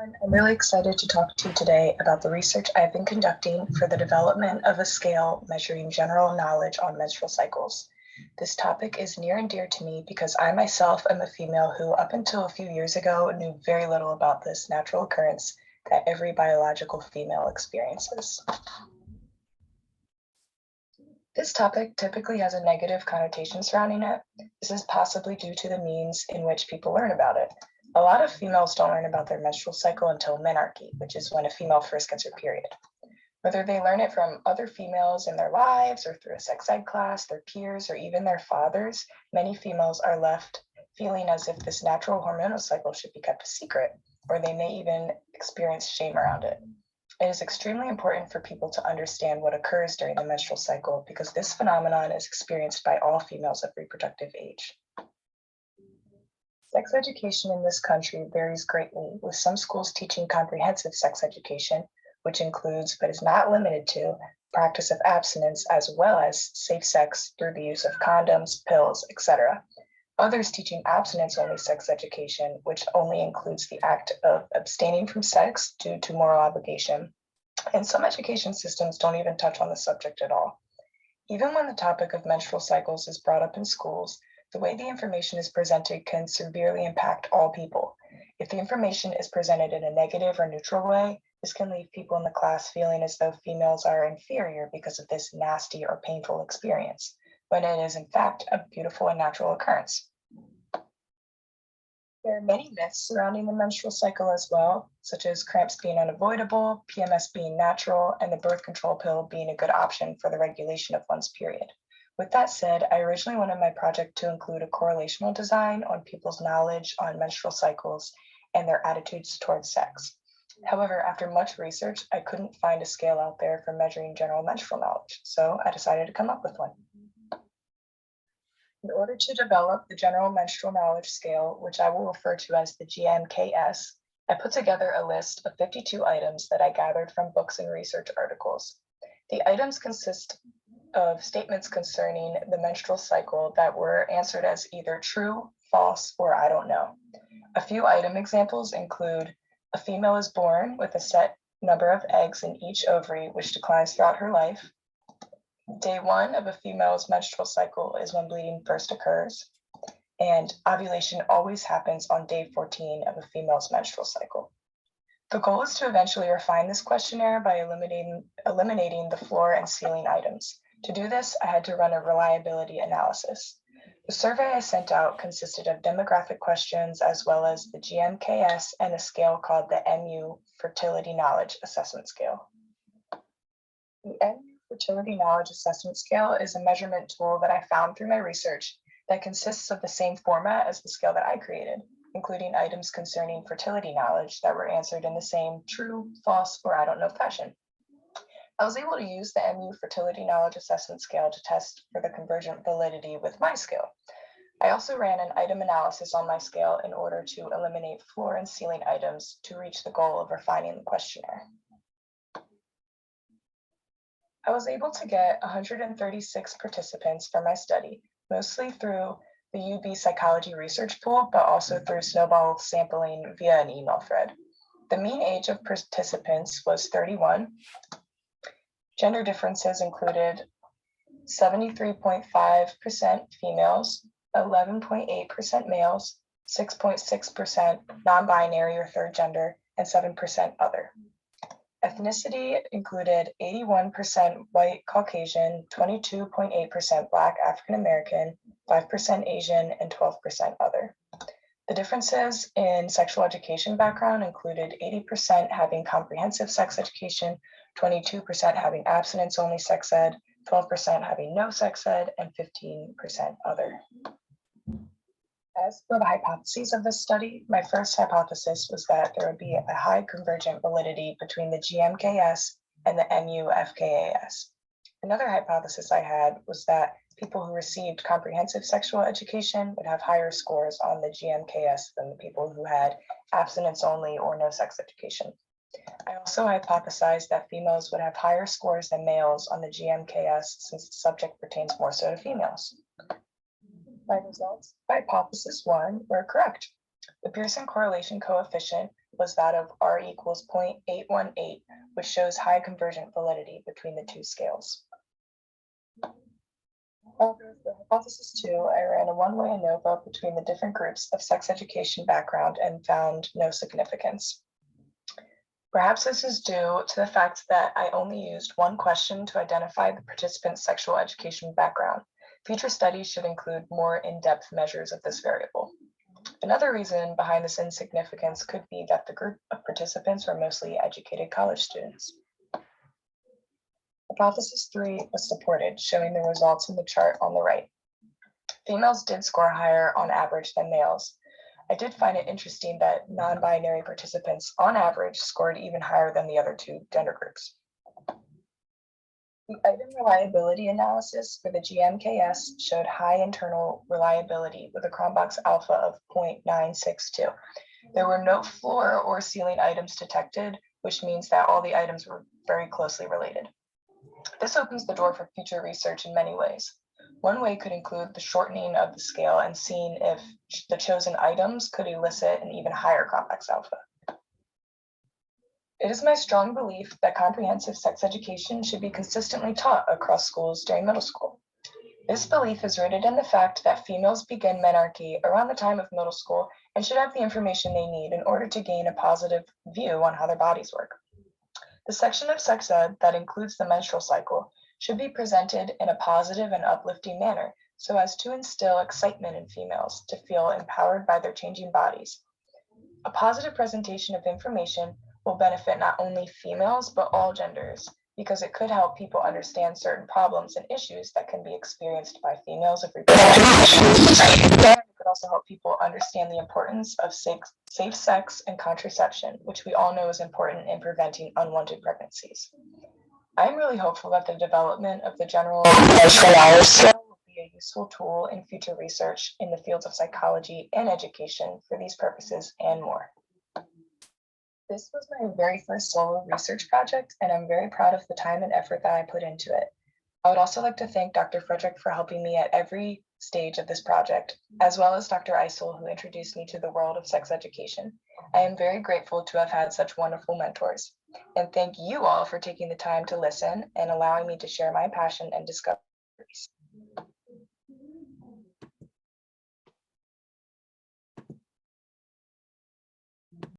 everyone. I'm really excited to talk to you today about the research I've been conducting for the development of a scale measuring general knowledge on menstrual cycles. This topic is near and dear to me because I myself am a female who, up until a few years ago, knew very little about this natural occurrence that every biological female experiences. This topic typically has a negative connotation surrounding it. This is possibly due to the means in which people learn about it. A lot of females don't learn about their menstrual cycle until menarche, which is when a female first gets her period. Whether they learn it from other females in their lives or through a sex ed class, their peers, or even their fathers, many females are left feeling as if this natural hormonal cycle should be kept a secret, or they may even experience shame around it. It is extremely important for people to understand what occurs during the menstrual cycle because this phenomenon is experienced by all females of reproductive age. Sex education in this country varies greatly, with some schools teaching comprehensive sex education, which includes, but is not limited to, practice of abstinence as well as safe sex through the use of condoms, pills, etc. Others teaching abstinence-only sex education, which only includes the act of abstaining from sex due to moral obligation. And some education systems don't even touch on the subject at all. Even when the topic of menstrual cycles is brought up in schools, the way the information is presented can severely impact all people. If the information is presented in a negative or neutral way, this can leave people in the class feeling as though females are inferior because of this nasty or painful experience, when it is in fact a beautiful and natural occurrence. There are many myths surrounding the menstrual cycle as well, such as cramps being unavoidable, PMS being natural, and the birth control pill being a good option for the regulation of one's period. With that said, I originally wanted my project to include a correlational design on people's knowledge on menstrual cycles and their attitudes towards sex. However, after much research, I couldn't find a scale out there for measuring general menstrual knowledge, so I decided to come up with one. In order to develop the General Menstrual Knowledge Scale, which I will refer to as the GMKS, I put together a list of 52 items that I gathered from books and research articles. The items consist of statements concerning the menstrual cycle that were answered as either true, false, or I don't know. A few item examples include a female is born with a set number of eggs in each ovary, which declines throughout her life. Day 1 of a female's menstrual cycle is when bleeding first occurs, and ovulation always happens on day 14 of a female's menstrual cycle. The goal is to eventually refine this questionnaire by eliminating the floor and ceiling items. To do this, I had to run a reliability analysis. The survey I sent out consisted of demographic questions as well as the GMKS and a scale called the MU Fertility Knowledge Assessment Scale. The MU Fertility Knowledge Assessment Scale is a measurement tool that I found through my research that consists of the same format as the scale that I created, including items concerning fertility knowledge that were answered in the same true, false, or I don't know fashion. I was able to use the MU Fertility Knowledge Assessment Scale to test for the convergent validity with my scale. I also ran an item analysis on my scale in order to eliminate floor and ceiling items to reach the goal of refining the questionnaire. I was able to get 136 participants for my study, mostly through the UB Psychology Research Pool, but also through snowball sampling via an email thread. The mean age of participants was 31. Gender differences included 73.5% females, 11.8% males, 6.6% non-binary or third gender, and 7% other. Ethnicity included 81% white Caucasian, 22.8% Black African American, 5% Asian, and 12% other. The differences in sexual education background included 80% having comprehensive sex education, 22% having abstinence-only sex ed, 12% having no sex ed, and 15% other. As for the hypotheses of this study, my first hypothesis was that there would be a high convergent validity between the GMKS and the MU-FKAS. Another hypothesis I had was that people who received comprehensive sexual education would have higher scores on the GMKS than the people who had abstinence-only or no sex education. I also hypothesized that females would have higher scores than males on the GMKS since the subject pertains more so to females. My results, hypothesis 1, were correct. The Pearson correlation coefficient was that of R equals 0.818, which shows high convergent validity between the two scales. However, for hypothesis 2, I ran a one-way ANOVA between the different groups of sex education background and found no significance. Perhaps this is due to the fact that I only used one question to identify the participant's sexual education background. Future studies should include more in-depth measures of this variable. Another reason behind this insignificance could be that the group of participants were mostly educated college students. Hypothesis 3 was supported, showing the results in the chart on the right. Females did score higher on average than males. I did find it interesting that non-binary participants on average scored even higher than the other two gender groups. The item reliability analysis for the GMKS showed high internal reliability with a Cronbach's alpha of 0.962. There were no floor or ceiling items detected, which means that all the items were very closely related. This opens the door for future research in many ways. One way could include the shortening of the scale and seeing if the chosen items could elicit an even higher Cronbach's alpha. It is my strong belief that comprehensive sex education should be consistently taught across schools during middle school. This belief is rooted in the fact that females begin menarche around the time of middle school and should have the information they need in order to gain a positive view on how their bodies work. The section of sex ed that includes the menstrual cycle should be presented in a positive and uplifting manner so as to instill excitement in females to feel empowered by their changing bodies. A positive presentation of information will benefit not only females but all genders because it could help people understand certain problems and issues that can be experienced by females of reproductive issues. And it could also help people understand the importance of safe sex and contraception, which we all know is important in preventing unwanted pregnancies. I'm really hopeful that the development of the general menstrual knowledge scale will be a useful tool in future research in the fields of psychology and education for these purposes and more. This was my very first solo research project, and I'm very proud of the time and effort that I put into it. I would also like to thank Dr. Frederick for helping me at every stage of this project, as well as Dr. Eisel, who introduced me to the world of sex education. I am very grateful to have had such wonderful mentors. And thank you all for taking the time to listen and allowing me to share my passion and discover